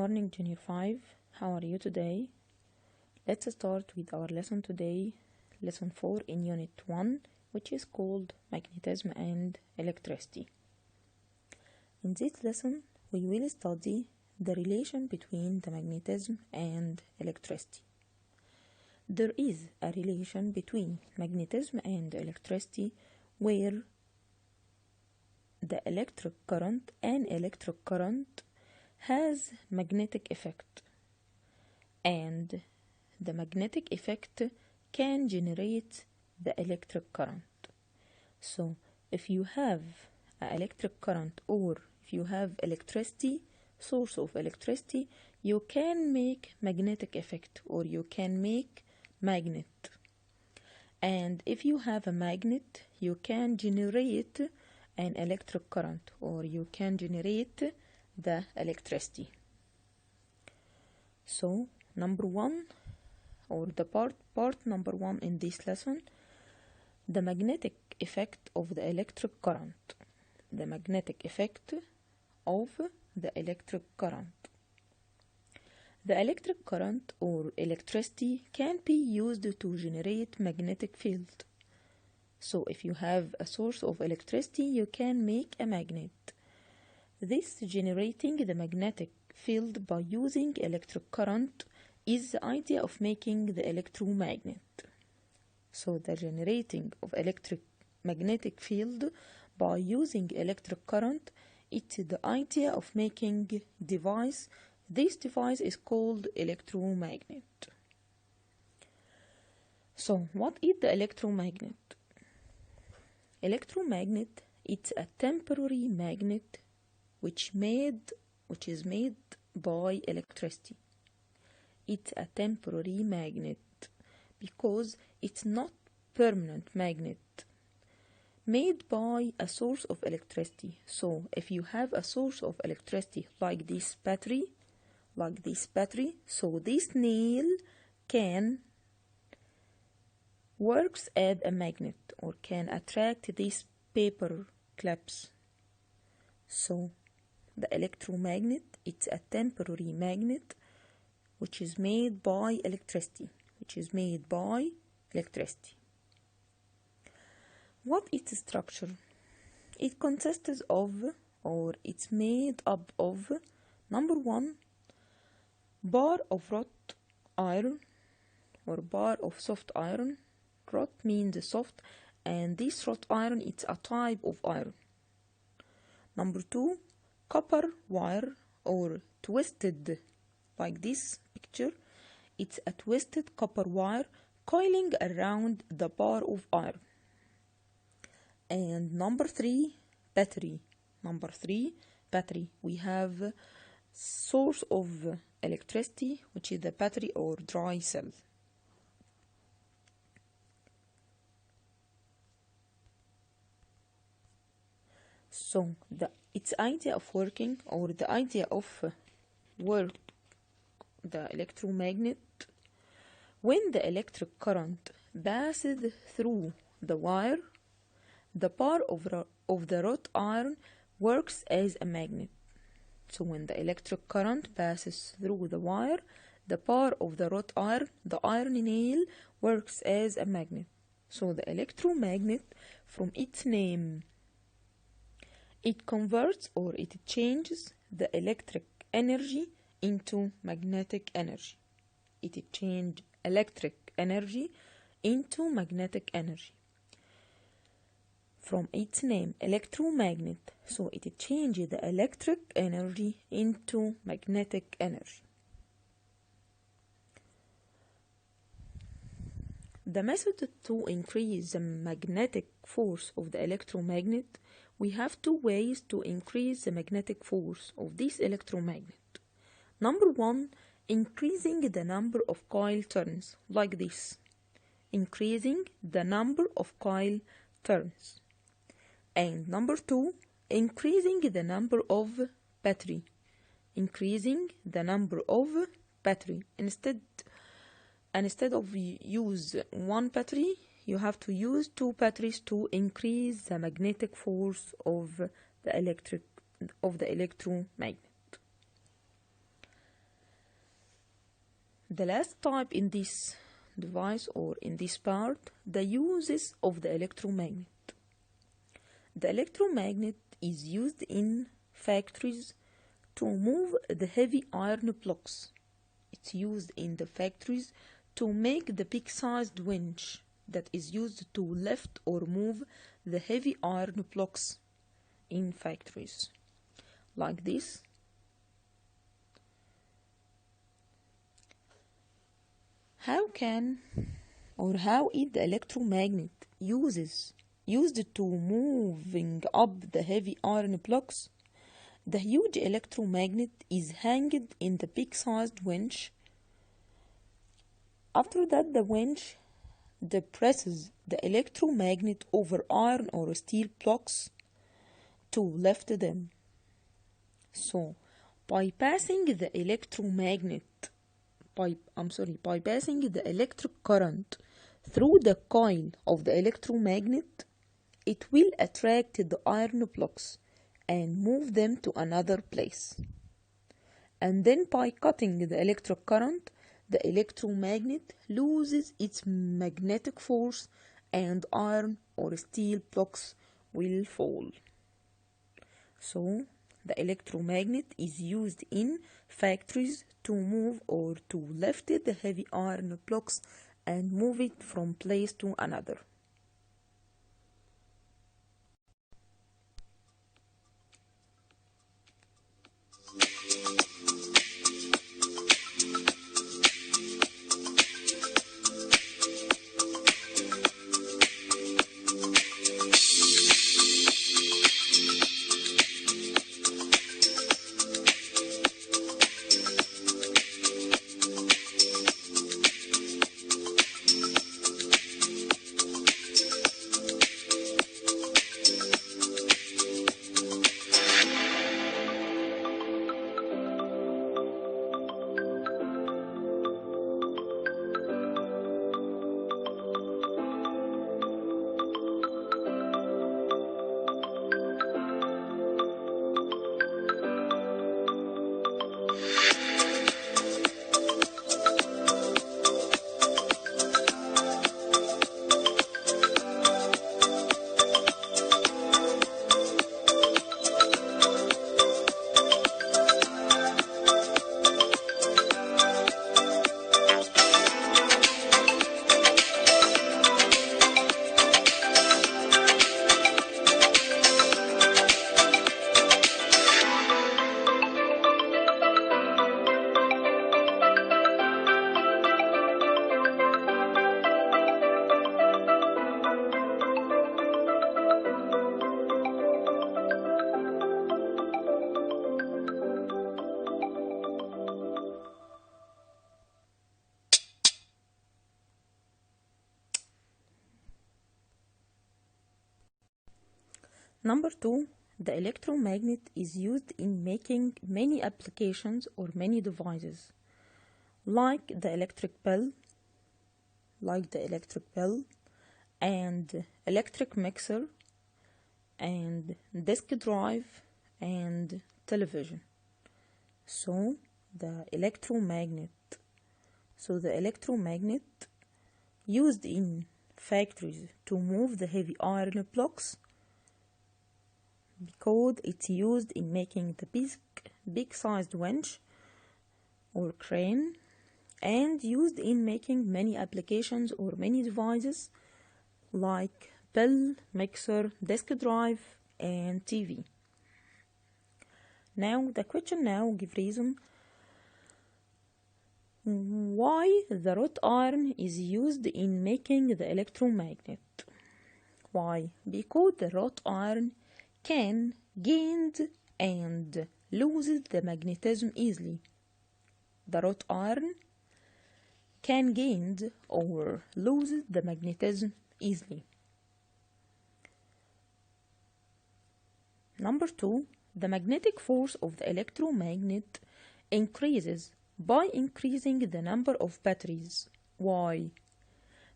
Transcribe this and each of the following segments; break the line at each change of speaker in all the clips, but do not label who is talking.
morning, Junior 5. How are you today? Let's start with our lesson today, lesson 4 in Unit 1, which is called Magnetism and Electricity. In this lesson, we will study the relation between the magnetism and electricity. There is a relation between magnetism and electricity where the electric current has magnetic effect, and the magnetic effect can generate the electric current. So if you have an electric current or if you have electricity, source of electricity, you can make magnetic effect or you can make magnet. And if you have a magnet, you can generate an electric current or you can generate the electricity. So number one, or the part number one in this lesson, the magnetic effect of the electric current. The magnetic effect of the electric current. The electric current or electricity can be used to generate magnetic field. So if you have a source of electricity, you can make a magnet. This generating the magnetic field by using electric current is the idea of making the electromagnet. So the generating of magnetic field by using electric current, it's the idea of making device. This device is called electromagnet. So what is the electromagnet? Electromagnet, it's a temporary magnet which is made by electricity. It's a temporary magnet because it's not permanent magnet made by a source of electricity. So if you have a source of electricity like this battery, so this nail can works as a magnet or can attract these paper clips. So the electromagnet, it's a temporary magnet which is made by electricity. What is its structure? It consists of, or it's made up of, number one, bar of wrought iron or bar of soft iron. Wrought means soft, and this wrought iron, it's a type of iron. Number two, copper wire or twisted, like this picture. It's a twisted copper wire coiling around the bar of iron. And number three, battery. We have source of electricity, which is the battery or dry cell. So its idea of working or the idea of work the electromagnet, when the electric current passes through the wire, the bar of the wrought iron works as a magnet. So when the electric current passes through the wire, the bar of the wrought iron, the iron nail, works as a magnet. So the electromagnet, from its name, it converts or it changes the electric energy into magnetic energy. It changes electric energy into magnetic energy. From its name, electromagnet, so it changes the electric energy into magnetic energy. The method to increase the magnetic force of the electromagnet, we have two ways to increase the magnetic force of this electromagnet. Number one, increasing the number of coil turns, like this. Increasing the number of coil turns. And number two, increasing the number of battery. Instead of use one battery, you have to use two batteries to increase the magnetic force of the electromagnet. The last type in this device or in this part, the uses of the electromagnet. The electromagnet is used in factories to move the heavy iron blocks. It's used in the factories to make the big-sized winch that is used to lift or move the heavy iron blocks in factories. Like this. How is the electromagnet used to moving up the heavy iron blocks? The huge electromagnet is hanged in the big-sized winch. After that, the winch depresses the electromagnet over iron or steel blocks to lift them. So, by passing the electric current through the coil of the electromagnet, it will attract the iron blocks and move them to another place. And then by cutting the electric current, the electromagnet loses its magnetic force and iron or steel blocks will fall. So, the electromagnet is used in factories to move or to lift the heavy iron blocks and move it from place to another. Number 2, the electromagnet is used in making many applications or many devices, like the electric bell, and electric mixer, and disk drive, and television. So the electromagnet used in factories to move the heavy iron blocks, because it's used in making the big-sized winch or crane, and used in making many applications or many devices like bell, mixer, disk drive, and TV. Now the question give reason why the wrought iron is used in making the electromagnet. Why? Because the wrought iron can gain and loses the magnetism easily. The wrought iron can gain or loses the magnetism easily. Number 2, the magnetic force of the electromagnet increases by increasing the number of batteries. Why?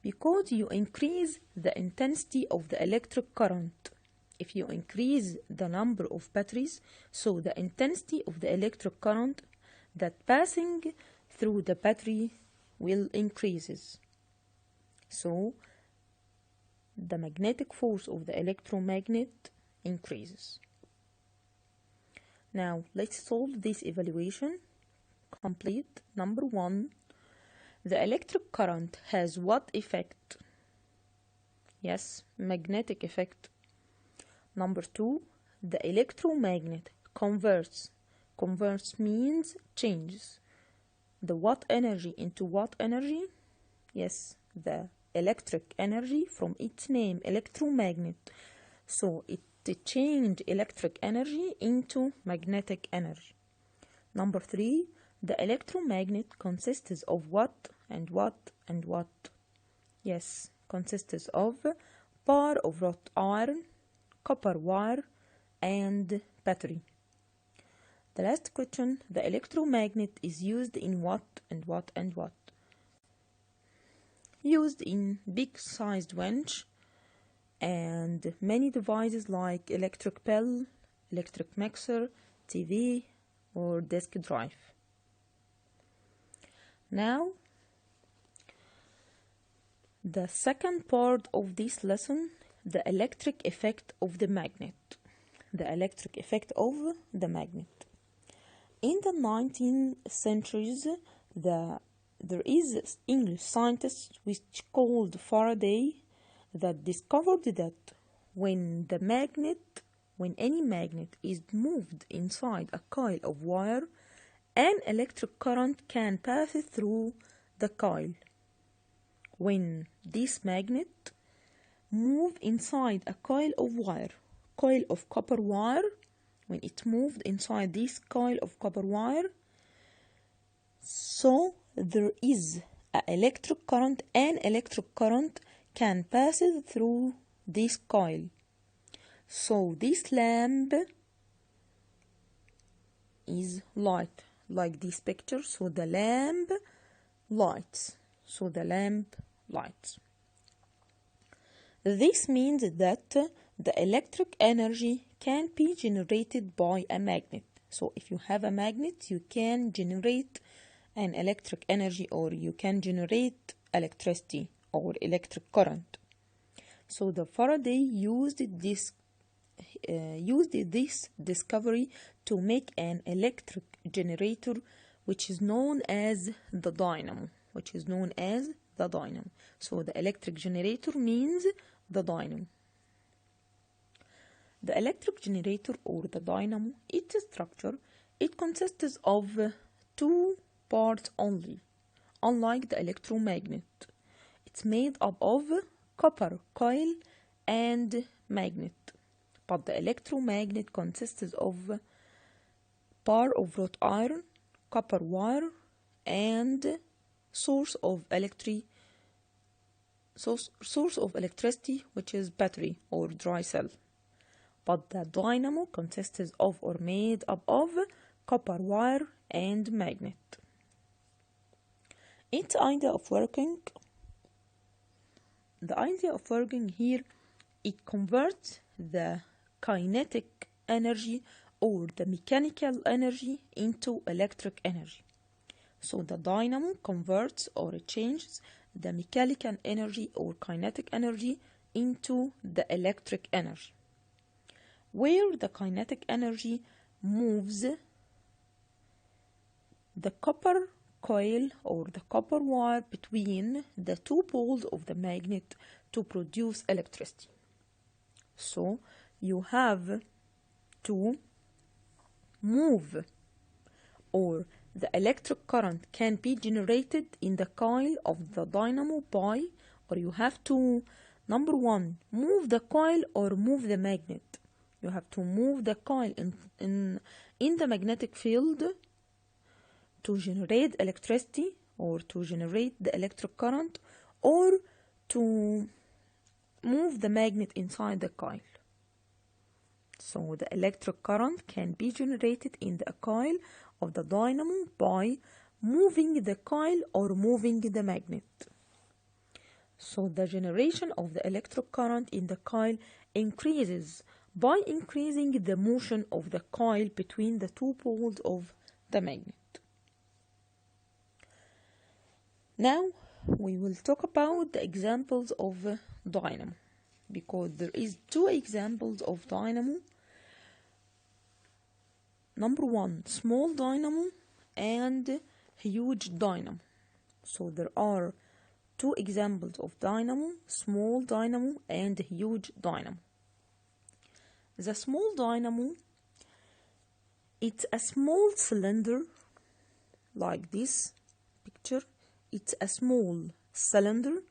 Because you increase the intensity of the electric current. If you increase the number of batteries, so the intensity of the electric current that passing through the battery will increases. So the magnetic force of the electromagnet increases. Now let's solve this evaluation. Complete. Number 1, the electric current has what effect? Yes, magnetic effect. Number 2, the electromagnet converts. Converts means changes the what energy into what energy? Yes, the electric energy from its name, electromagnet. So it changes electric energy into magnetic energy. Number 3, the electromagnet consists of what and what and what? Yes, consists of bar of wrought iron, copper wire, and battery. The last question, the electromagnet is used in what and what and what? Used in big-sized winch and many devices like electric bell, electric mixer, TV, or disk drive. Now, the second part of this lesson, the electric effect of the magnet. The electric effect of the magnet. In the 19th centuries, there is an English scientist which called Faraday that discovered that when any magnet is moved inside a coil of wire, an electric current can pass through the coil. When this magnet moves inside a coil of wire, coil of copper wire, when it moved inside this coil of copper wire, so there is an electric current. An electric current can pass through this coil. So this lamp is light, like this picture. So the lamp lights. This means that the electric energy can be generated by a magnet. So if you have a magnet, you can generate an electric energy, or you can generate electricity or electric current. So the Faraday used this discovery to make an electric generator, which is known as the dynamo. So the electric generator means the dynamo. The electric generator or the dynamo, its structure, it consists of two parts only. Unlike the electromagnet, it's made up of copper coil and magnet. But the electromagnet consists of bar of wrought iron, copper wire, and source of electricity, which is battery or dry cell. But the dynamo consists of or made up of copper wire and magnet. Its idea of working. The idea of working here, it converts the kinetic energy or the mechanical energy into electric energy. So the dynamo converts or changes the mechanical energy or kinetic energy into the electric energy. Where the kinetic energy moves the copper coil or the copper wire between the two poles of the magnet to produce electricity. So you have to move, or the electric current can be generated in the coil of the dynamo by, or you have to, number 1, move the coil or move the magnet. You have to move the coil in the magnetic field to generate electricity or to generate the electric current, or to move the magnet inside the coil. So the electric current can be generated in the coil of the dynamo by moving the coil or moving the magnet. So the generation of the electric current in the coil increases by increasing the motion of the coil between the two poles of the magnet. Now we will talk about the examples of dynamo, because there is two examples of dynamo. Number one, small dynamo and huge dynamo. So there are two examples of dynamo, small dynamo and huge dynamo. The small dynamo, it's a small cylinder like this picture. It's a small cylinder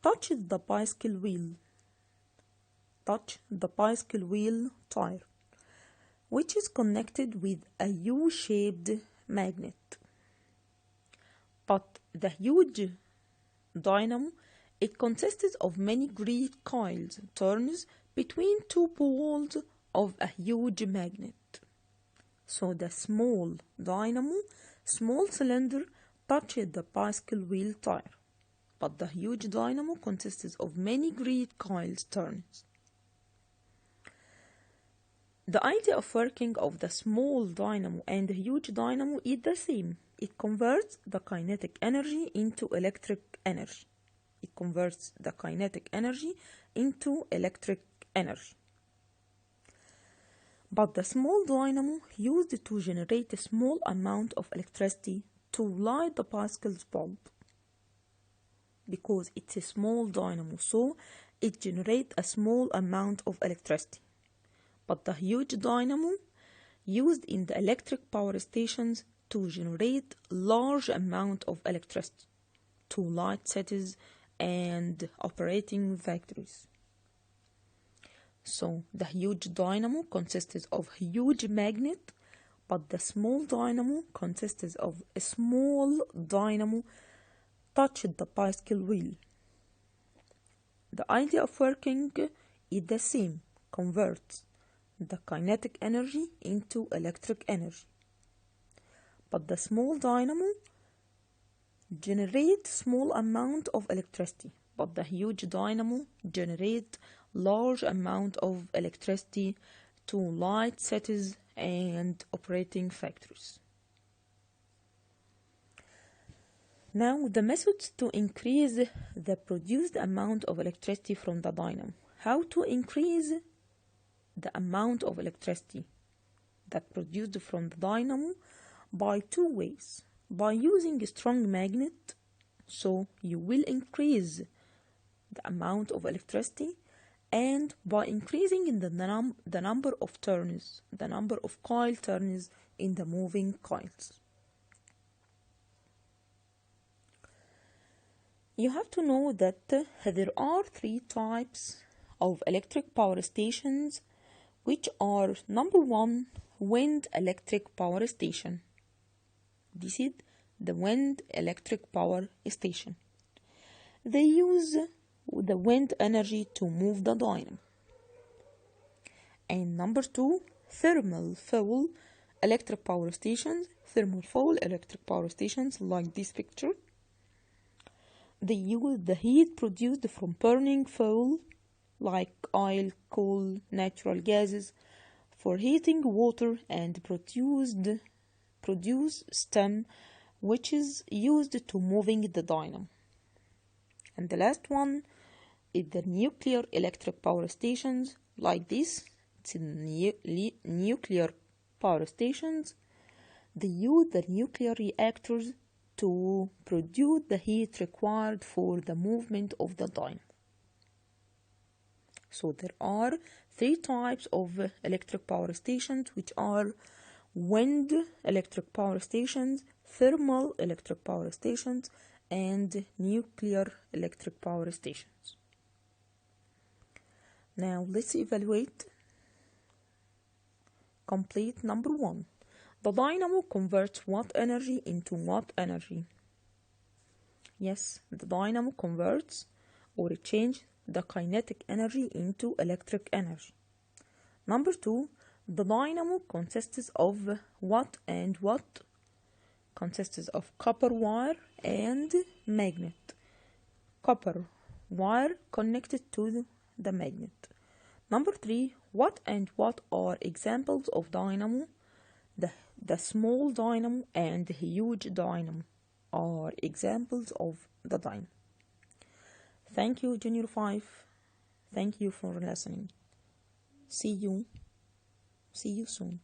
touches the bicycle wheel tire, which is connected with a U-shaped magnet. But the huge dynamo, it consists of many great coils turns between two poles of a huge magnet. So the small dynamo, small cylinder, touches the bicycle wheel tire, but the huge dynamo consists of many great coils turns. The idea of working of the small dynamo and the huge dynamo is the same. It converts the kinetic energy into electric energy. But the small dynamo used to generate a small amount of electricity to light the bicycle's bulb. Because it's a small dynamo, so it generates a small amount of electricity. But the huge dynamo used in the electric power stations to generate large amount of electricity to light cities and operating factories. So the huge dynamo consists of huge magnet, but the small dynamo consists of a small dynamo touched the bicycle wheel. The idea of working is the same, converts the kinetic energy into electric energy. But the small dynamo generates small amount of electricity, but the huge dynamo generates large amount of electricity to light cities and operating factories. Now the methods to increase the produced amount of electricity from the dynamo. How to increase the amount of electricity that produced from the dynamo? By two ways. By using a strong magnet, so you will increase the amount of electricity, and by increasing the number of turns, the number of coil turns in the moving coils. You have to know that there are three types of electric power stations, which are number one, wind electric power station. This is the wind electric power station. They use the wind energy to move the dynamo. And number two, thermal fuel electric power stations like this picture. They use the heat produced from burning fuel like oil, coal, natural gases for heating water and produce steam, which is used to moving the dynamo. And the last one is the nuclear electric power stations like this. It's nuclear power stations. They use the nuclear reactors to produce the heat required for the movement of the dynamo. So there are three types of electric power stations, which are wind electric power stations, thermal electric power stations, and nuclear electric power stations. Now let's evaluate complete number one. The dynamo converts what energy into what energy? Yes, the dynamo converts or changes the kinetic energy into electric energy. Number two, the dynamo consists of what and what? Consists of copper wire and magnet. Copper wire connected to the magnet. Number three, what and what are examples of dynamo? The small dynamo and the huge dynamo. are examples of the dynamo. Thank you, Junior 5. Thank you for listening. See you soon.